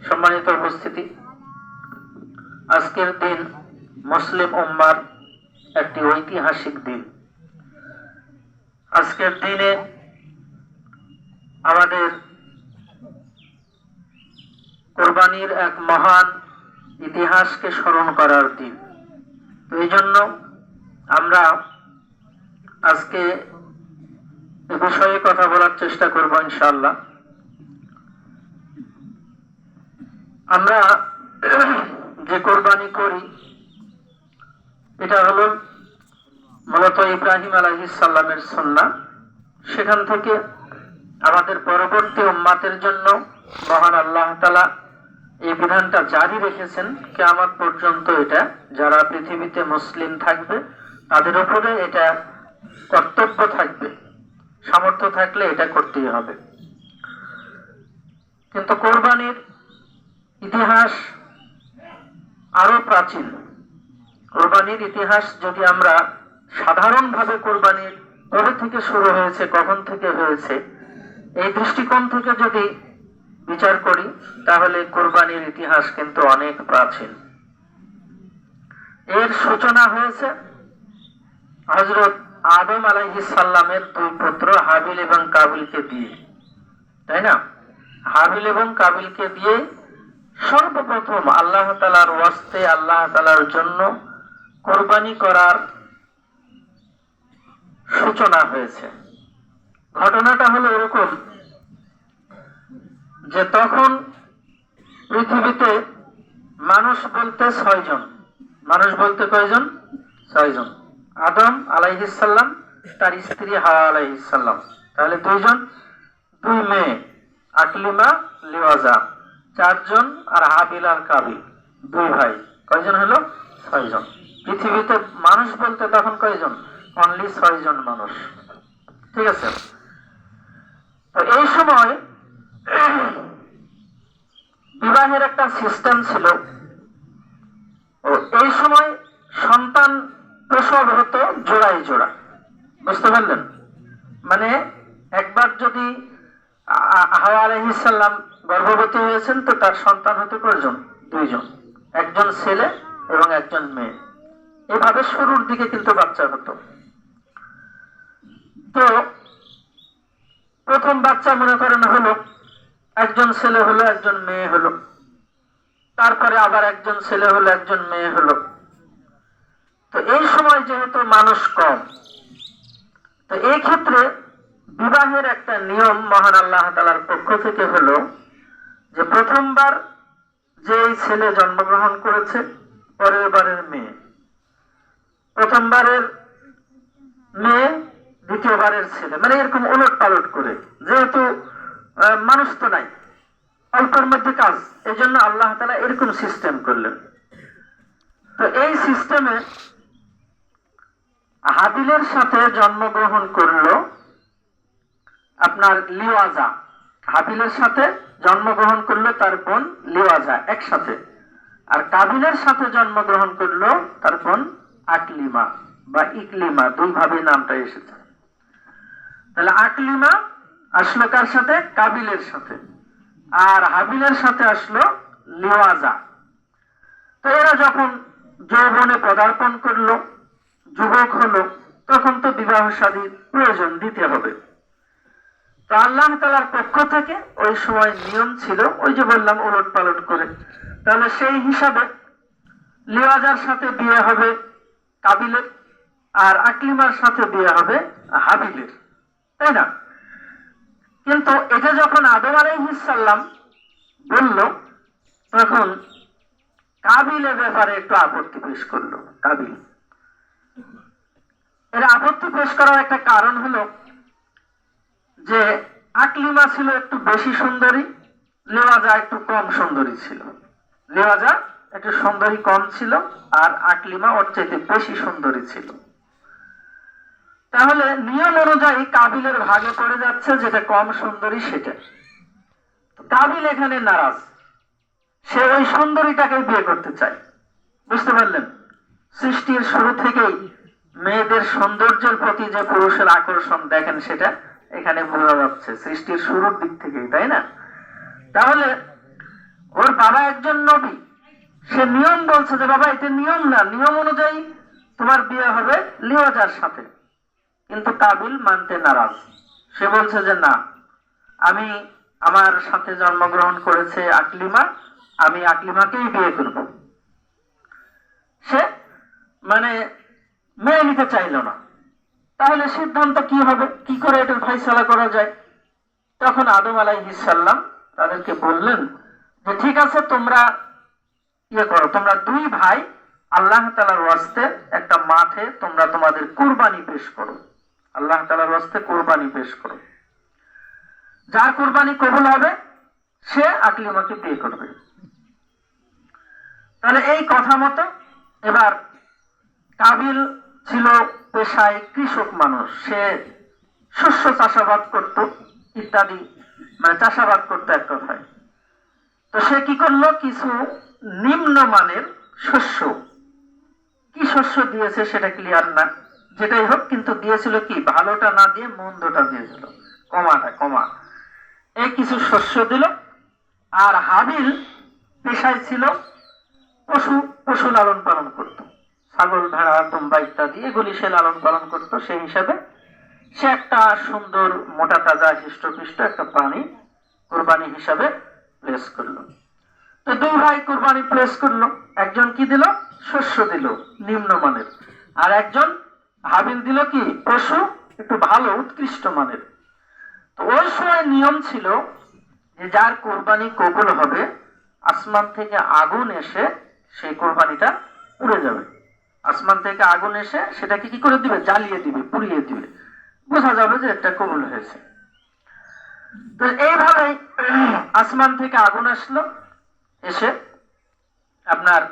সম্মানিত উপস্থিতি, আজকের দিন মুসলিম উম্মার একটি ঐতিহাসিক দিন। আজকের দিনে আমাদের কোরবানির এক মহান ইতিহাসকে স্মরণ করার দিন। তো এই জন্য আমরা আজকে এ বিষয়ে কথা বলার চেষ্টা করব ইনশাআল্লাহ। আমরা যে কোরবানি করি এটা হলো মূলত ইব্রাহিম আলাইহিস সালামের সুন্নাহ। সেখান থেকে আমাদের পরবর্তী উম্মাতের জন্য মহান আল্লাহ তাআলা এই বিধানটা জারি রেখেছেন কিয়ামত পর্যন্ত। এটা যারা পৃথিবীতে মুসলিম থাকবে তাদের উপরে এটা কর্তব্য থাকবে, সামর্থ্য থাকলে এটা করতেই হবে। কিন্তু কোরবানির ইতিহাস আরো প্রাচীন। কোরবানির ইতিহাস যদি আমরা সাধারণভাবে কোরবানির কবে থেকে শুরু হয়েছে, কখন থেকে হয়েছে, এই দৃষ্টিকোণ থেকে যদি বিচার করি তাহলে কোরবানির ইতিহাস কিন্তু অনেক প্রাচীন। এর সূচনা হয়েছে হযরত আদম আলাইহিস সালামের দুই পুত্র হাবিল এবং কাবিলকে দিয়ে, তাই না? হাবিল এবং কাবিলকে দিয়ে সর্বপ্রথম আল্লাহ তাআলার ওয়াস্তে, আল্লাহ তাআলার জন্য কোরবানি করার সূচনা হয়েছে। ঘটনাটা হলো এরকম যে তখন পৃথিবীতে মানুষ বলতে 6 জন। মানুষ বলতে কয়জন? 6 জন। আদম আলাইহিস সালাম, তার স্ত্রী হাওয়া আলাইহিস সালাম, তাহলে 2 জন, 2 মেয়ে আকলিমা লিওয়াজা, 4 জন, আর হাবিল আর কাবিল 2 ভাই। কয়জন হলো? 6 জন। পৃথিবীতে মানুষ বলতে তখন কয়জন? অনলি 6 জন মানুষ। ঠিক আছে? তো এই সময় বিবাহের একটা সিস্টেম ছিল। এই সময় সন্তান প্রসব হতো জোড়ায় জোড়া। বুঝতে পারলেন? মানে একবার যদি হাওয়া আলাইহিস সালাম গর্ভবতী হয়েছেন তো তার সন্তান হতো কয়জন? 2 জন, একজন ছেলে এবং একজন মেয়ে। এভাবে শুরুর দিকে কিন্তু বাচ্চা হতো। তো প্রথম বাচ্চা মনে করেন হলো, একজন ছেলে হলো, একজন মেয়ে হলো, তারপরে আবার একজন ছেলে হলো, একজন মেয়ে হলো। তো এই সময় যেহেতু মানুষ কম, তো এই ক্ষেত্রে বিবাহের একটা নিয়ম মহান আল্লাহ তাআলার পক্ষ থেকে হলো যে প্রথমবার যে ছেলে জন্মগ্রহণ করেছে পরের বারের মেয়ে, প্রথমবারের মেয়ে দ্বিতীয়বারের ছেলে, মানে এরকম উলট পালট করে। যেহেতু মানুষ তো নাই, অল্পের মধ্যে কাজ, এই জন্য আল্লাহ তাআলা এরকম সিস্টেম করলেন। তো এই সিস্টেমে হাবিলের সাথে জন্মগ্রহণ করলো আপনার লিওয়াজা। হাবিলের সাথে জন্মগ্রহণ করলো তার বোন লিওয়াজা একসাথে, আর কাবিলের সাথে জন্মগ্রহণ করলো তার বোন আকলিমা বা ইকলিমা, 2 ভাবে নামটা এসেছে। তাহলে আকলিমা আসলো কার সাথে? কাবিলের সাথে। আর হাবিলের সাথে আসলো লিওয়াজা। তো এরা যখন যৌবনে পদার্পণ করলো, যুবক হলো, তখন তো বিবাহ শাদীর প্রয়োজন দিতে হবে। তো আল্লাহ তাআলার পক্ষ থেকে ওই সময় নিয়ম ছিল, ওই যে বললাম উলট পালট করে। তাহলে সেই হিসাবে লিওয়াজার সাথে বিয়ে হবে কাবিলের, আর আকলিমার সাথে বিয়ে হবে হাবিলের, তাই না? কিন্তু এটা যখন আদম আলাইহিস সালাম বলল, তখন কাবিলের ব্যাপারে একটু আপত্তি পেশ করলো। কাবিল এর আপত্তি পেশ করার একটা কারণ হলো যে আকলিমা ছিল একটু বেশি সুন্দরী, লিওয়াজা একটু কম সুন্দরী ছিল। লিওয়াজা একটু সুন্দরী কম ছিল, আর আকলিমা ওর চাইতে বেশি সুন্দরী ছিল। তাহলে নিয়ম অনুযায়ী কাবিলের ভাগে পড়ে যাচ্ছে যেটা কম সুন্দরী সেটা। কাবিল এখানে নারাজ, সে ওই সুন্দরীটাকে বিয়ে করতে চায়। বুঝতে পারলেন? সৃষ্টির শুরু থেকেই মেয়েদের সৌন্দর্যের প্রতি যে পুরুষের আকর্ষণ দেখেন সেটা এখানে বোঝা যাচ্ছে সৃষ্টির শুরুর দিক থেকেই, তাই না? তাহলে ওর বাবা একজন নবী, সে নিয়ম বলছে যে বাবা এটা নিয়ম না, নিয়ম অনুযায়ী তোমার বিয়ে হবে লিওয়াজার সাথে। কিন্তু কাবিল মানতে নারাজ। সে বলছে যে না, আমি আমার সাথে জন্মগ্রহণ করেছে আকলিমা, আমি আকলিমাকেই বিয়ে করব। সে মানে মেনে নিতে চাইল না। তাহলে সিদ্ধান্ত কি হবে, কি করে এটার ফয়সালা করা যায়? তখন আদম আলাইহিস সালাম তাদেরকে বললেন যে ঠিক আছে, তোমরা করো, তোমরা দুই ভাই আল্লাহ তাআলার ওয়াস্তে একটা মাঠে তোমরা তোমাদের কুরবানি পেশ করো, আল্লাহ তাআলার ওয়াস্তে কুরবানি পেশ করো। যার কুরবানি কবুল হবে সে আকলিমাকে বিয়ে করবে। তাহলে এই কথা মতো এবার কাবিল ছিল পেশায় কৃষক মানুষ, সে শস্য চাষাবাদ করত ইত্যাদি, মানে চাষাবাদ করতো এক কথায়। তো সে কি করলো, কিছু নিম্নমানের শস্য, কি শস্য দিয়েছে সেটা ক্লিয়ার না, যেটাই হোক, কিন্তু দিয়েছিল কি, ভালোটা না দিয়ে মন্দটা দিয়েছিল, কমা এই কিছু শস্য দিল। আর হাবিল পেশায় ছিল পশু লালন পালন করত, ছাগল, ভেড়া, দুম্বা ইত্যাদি, এগুলি সে লালন পালন করত। সেই হিসাবে সে একটা সুন্দর মোটা তাজা হৃষ্টপুষ্ট একটা প্রাণী কোরবানি হিসাবে প্লেস করলো। তো দুই ভাই কোরবানি প্লেস করলো, একজন কি দিল, শস্য দিল নিম্নমানের, আর একজন হাবিল দিল কি, পশু একটু ভালো উৎকৃষ্ট মানের। তো ওই সময় নিয়ম ছিল যে যার কোরবানি কবুল হবে আসমান থেকে আগুন এসে সেই কোরবানিটা পুড়ে যাবে। আসমান থেকে আগুন এসে সেটাকে কি করে দিবে, জ্বালিয়ে দিবে, পুড়িয়ে দিবে, বোঝা যাবে যে এটা কবুল হয়েছে। তো এইভাবে আসমান থেকে আগুন আসলো, এসে আপনার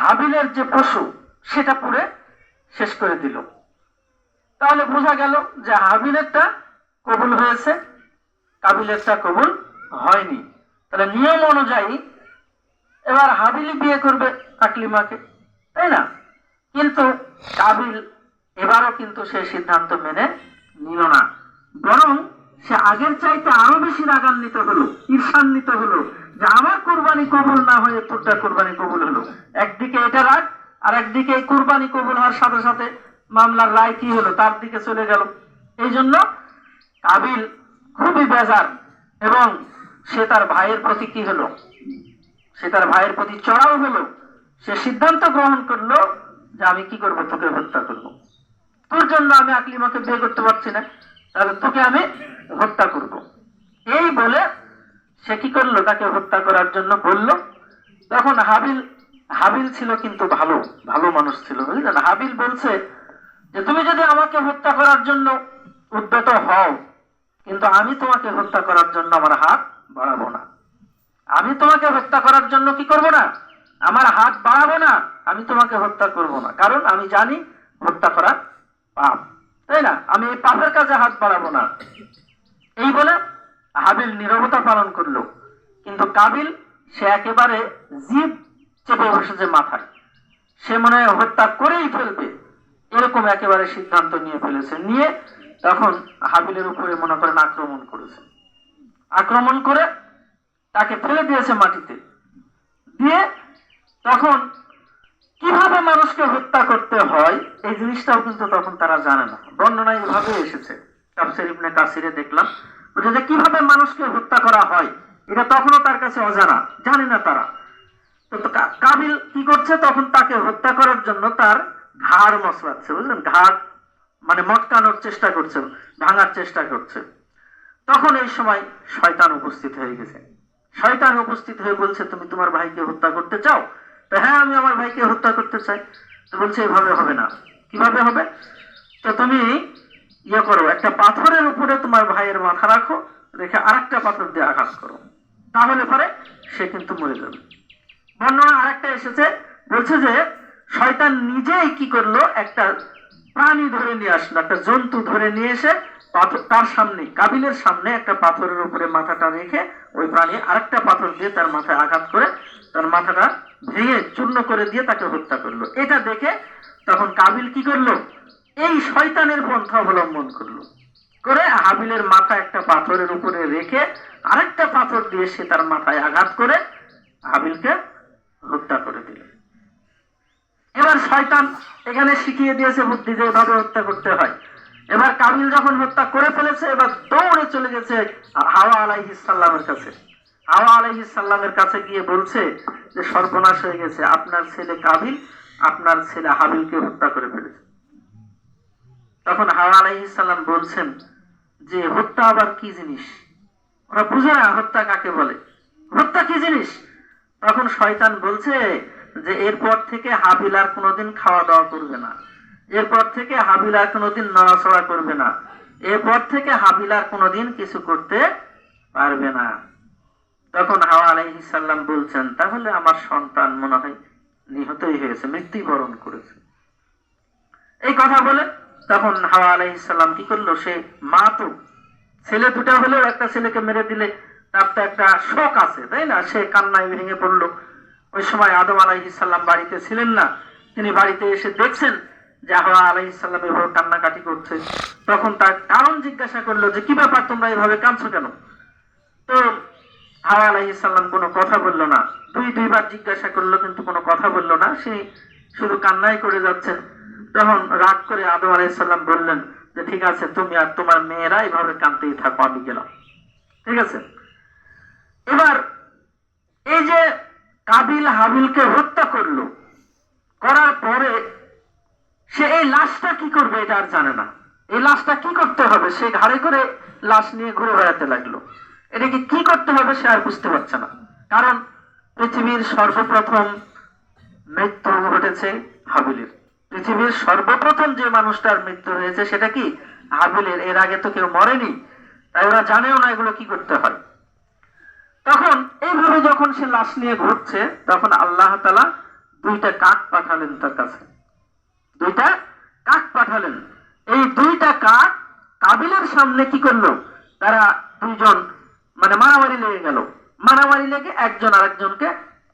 হাবিলের যে পশু সেটা পুড়ে শেষ করে দিল। তাহলে বোঝা গেল যে হাবিলেরটা কবুল হয়েছে, কাবিলেরটা কবুল হয়নি। তাহলে নিয়ম অনুযায়ী এবার হাবিলি বিয়ে করবে আকলিমাকে, তাই না? কিন্তু কাবিল এবারও কিন্তু সে সিদ্ধান্ত মেনে নিল না, বরং সে আগের চাইতে আরো বেশি রাগান্বিত হলো, ঈর্ষান্বিত হলো যে আমার কোরবানি কবুল না হয়ে তোরটা কোরবানি কবুল হলো। একদিকে এটা রাগ, আর একদিকে এই কোরবানি কবুল হওয়ার সাথে সাথে মামলার রায় কি হলো তার দিকে চলে গেল। এই জন্য কাবিল খুবই বেজার, এবং সে তার ভাইয়ের প্রতি কি হলো, সে তার ভাইয়ের প্রতি চড়াও হলো। সে সিদ্ধান্ত গ্রহণ করলো যে আমি কি করবো, তোকে হত্যা করব। তোর জন্য আমি আকলিমাকে বিয়ে করতে পারছি না, তাহলে তোকে আমি হত্যা করব। এই বলে সে কি করলো, তাকে হত্যা করার জন্য বলল। তখন হাবিল ছিল কিন্তু ভালো মানুষ ছিল, বুঝলেন? হাবিল বলছে যে তুমি যদি আমাকে হত্যা করার জন্য উদ্যত হও, কিন্তু আমি তোমাকে হত্যা করার জন্য আমার হাত বাড়াবো না। আমি তোমাকে হত্যা করার জন্য কি করব না, আমার হাত বাড়াবো না, আমি তোমাকে হত্যা করব না, কারণ আমি জানি হত্যা করা পাপ, তাই না? আমি এই পাপের কাজে হাত বাড়াবো না। এই বলে হাবিল নীরবতা পালন করলো। কিন্তু কাবিল সে একেবারে জিদ চেপে বসেছে মাথায়, সে মনে হয় হত্যা করেই ফেলবে, এরকম একেবারে সিদ্ধান্ত নিয়ে ফেলেছে। নিয়ে তখন হাবিলের উপরে মনে করেন আক্রমণ করেছে, আক্রমণ করে তাকে ফেলে দিয়েছে মাটিতে। দিয়ে তখন কিভাবে মানুষকে হত্যা করতে হয় এই জিনিসটাও কিন্তু তখন তারা জানে না। বর্ণনা এভাবে এসেছে, তাফসীর ইবনে কাসিরে দেখলাম যে কিভাবে মানুষকে হত্যা করা হয় এটা তখনও তার কাছে অজানা, জানে না তারা। তো কাবিল কি করছে, তখন তাকে হত্যা করার জন্য তার ঘাড় মচলাচ্ছে, বুঝলেন? ঘাড় মানে মটকানোর চেষ্টা করছে, ভাঙার চেষ্টা করছে। তখন এই সময় শয়তান উপস্থিত হয়ে গেছে। শয়তান উপস্থিত হয়ে বলছে তুমি তোমার ভাইকে হত্যা করতে চাও? তো হ্যাঁ, আমি আমার ভাইকে হত্যা করতে চাই। তো বলছে এভাবে হবে না। কিভাবে হবে? তো তুমি করো, একটা পাথরের উপরে তোমার ভাইয়ের মাথা রাখো, রেখে আরেকটা পাথর দিয়ে আঘাত করো, তাহলে পরে সে কিন্তু মরে যাবে। বর্ণনা আরেকটা এসেছে, বলছে যে শয়তান নিজেই কি করলো, একটা প্রাণী ধরে নিয়ে আসলো, একটা জন্তু ধরে নিয়ে এসে তার সামনে, কাবিলের সামনে একটা পাথরের উপরে মাথাটা রেখে ওই প্রাণী আরেকটা পাথর দিয়ে তার মাথায় আঘাত করে তার মাথাটা ভেঙে চূর্ণ করে দিয়ে তাকে হত্যা করলো। এটা দেখে তখন কাবিল কি করলো, এই শয়তানের পন্থা অবলম্বন করলো। করে হাবিলের মাথা একটা পাথরের উপরে রেখে আরেকটা পাথর দিয়ে সে তার মাথায় আঘাত করে হাবিলকে হত্যা করে দিল। এবার শয়তান এখানে শিখিয়ে দিয়েছে বুদ্ধি যে এভাবে হত্যা করতে হয়। এবার কাবিল যখন হত্যা করে ফেলেছে, এবার দৌড়ে চলে গেছে হাওয়া আলাইহিস সালামের কাছে। হাওয়া আলাইহিস সালামের কাছে গিয়ে বলছে যে সর্বনাশ হয়ে গেছে, আপনার ছেলে কাবিল আপনার ছেলে হাবিলকে হত্যা করে ফেলেছে। তখন হাওয়া আলাইহিস সালাম বলছেন যে হত্যা আবার কি জিনিস? ওরা বুঝে না হত্যা কাকে বলে, হত্যা কি জিনিস। তখন শয়তান বলছে যে এরপর থেকে হাবিল আর কোনোদিন খাওয়া দাওয়া করবে না, এরপর থেকে হাবিল আর কোনোদিন নড়াচড়া করবে না, এরপর থেকে হাবিল আর কোনোদিন কিছু করতে পারবে না। তখন হাওয়া আলাইহিস সালাম বলছেন তাহলে আমার সন্তান মনে হয় নিহতই হয়েছে, মৃত্যুবরণ করেছে। এই কথা বলে তখন হাওয়া আলাইহিস সালাম কি করলো, সে মা তো ছেলে দুটা হলেও একটা ছেলেকে মেরে দিলে তার তো একটা শোক আছে, তাই না? সে কান্নায় ভেঙে পড়লো। ওই সময় আদম আলাইহিস সালাম বাড়িতে ছিলেন না, তিনি বাড়িতে এসে দেখছেন যে হাওয়া আলাইহিস সালাম এভাবে কান্নাকাটি করছে। তখন তার কারণ জিজ্ঞাসা করলো যে কি ব্যাপার, তোমরা এভাবে কাঁদছো কেন? তো হাওয়া আলাইহিস সালাম কোনো কথা বললো না। দুইবার জিজ্ঞাসা করলো কিন্তু কোনো কথা বললো না, সে শুধু কান্নাই করে যাচ্ছেন। তখন রাগ করে আদম আলাইহিস সালাম বললেন যে ঠিক আছে, তুমি আর তোমার মেয়েরা এভাবে কাঁদতেই থাকো, আমি গেলাম। ঠিক আছে। এবার এই যে কাবিল হাবিলকে হত্যা করলো, করার পরে সে এই লাশটা কি করবে এটা আর জানে না। এই লাশটা কি করতে হবে, সে ঘাড়ে করে লাশ নিয়ে ঘুরে বেড়াতে লাগলো। এটাকে কি করতে হবে সে আর বুঝতে পারছে না, কারণ পৃথিবীর সর্বপ্রথম মৃত্যু ঘটেছে হাবিলের। পৃথিবীর সর্বপ্রথম যে মানুষটার মৃত্যু হয়েছে সেটা কি হাবিলের। এর আগে তো কেউ মরেনি, তাই ওরা জানেও না এগুলো কি করতে হয়। তখন এইভাবে যখন সে লাশ নিয়ে ঘুরছে, তখন আল্লাহ তাআলা দুইটা কাক পাঠালেন তার কাছে, দুইটা কাক পাঠালেন। এই দুইটা কাক কাবিলের সামনে কি করলো, তারা দুইজন মানে মারামারি লেগে গেল। মারামারি লেগে একজন আরেকজনকে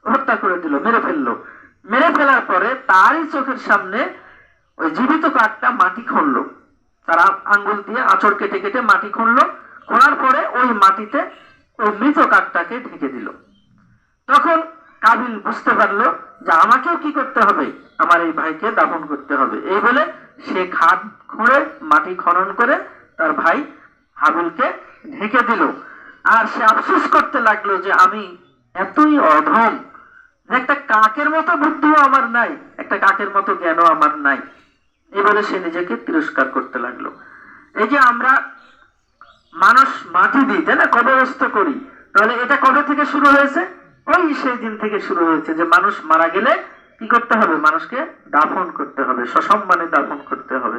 হত্যা করে দিল, মেরে ফেললো। মেরে ফেলার পরে তারই চোখের সামনে ওই জীবিত কাকটা মাটি খুঁড়লো, তারা আঙ্গুল দিয়ে আঁচড় কেটে কেটে মাটি খুঁড়লো। খোঁড়ার পরে ওই মাটিতে ওই মৃত কাকটাকে ঢেকে দিল। তখন কাবিল বুঝতে পারলো যে আমাকেও কি করতে হবে, আমার এই ভাইকে দাফন করতে হবে। এই বলে সে খাদ খুঁড়ে মাটি খনন করে তার ভাই হাবিলকে ঢেকে দিল। আর সে আফসোস করতে লাগলো যে আমি এতই অধম, একটা কাকের মতো বুদ্ধিও আমার নাই, একটা কাকের মতো জ্ঞানও আমার নাই। এই বলে সে নিজেকে তিরস্কার করতে লাগলো। এই যে আমরা মানুষ মাটি দিই, তাই না, কবরস্থ করি, তাহলে এটা কবে থেকে শুরু হয়েছে? ওই সেই দিন থেকে শুরু হয়েছে যে মানুষ মারা গেলে কি করতে হবে, মানুষকে দাফন করতে হবে, সসম্মানে দাফন করতে হবে।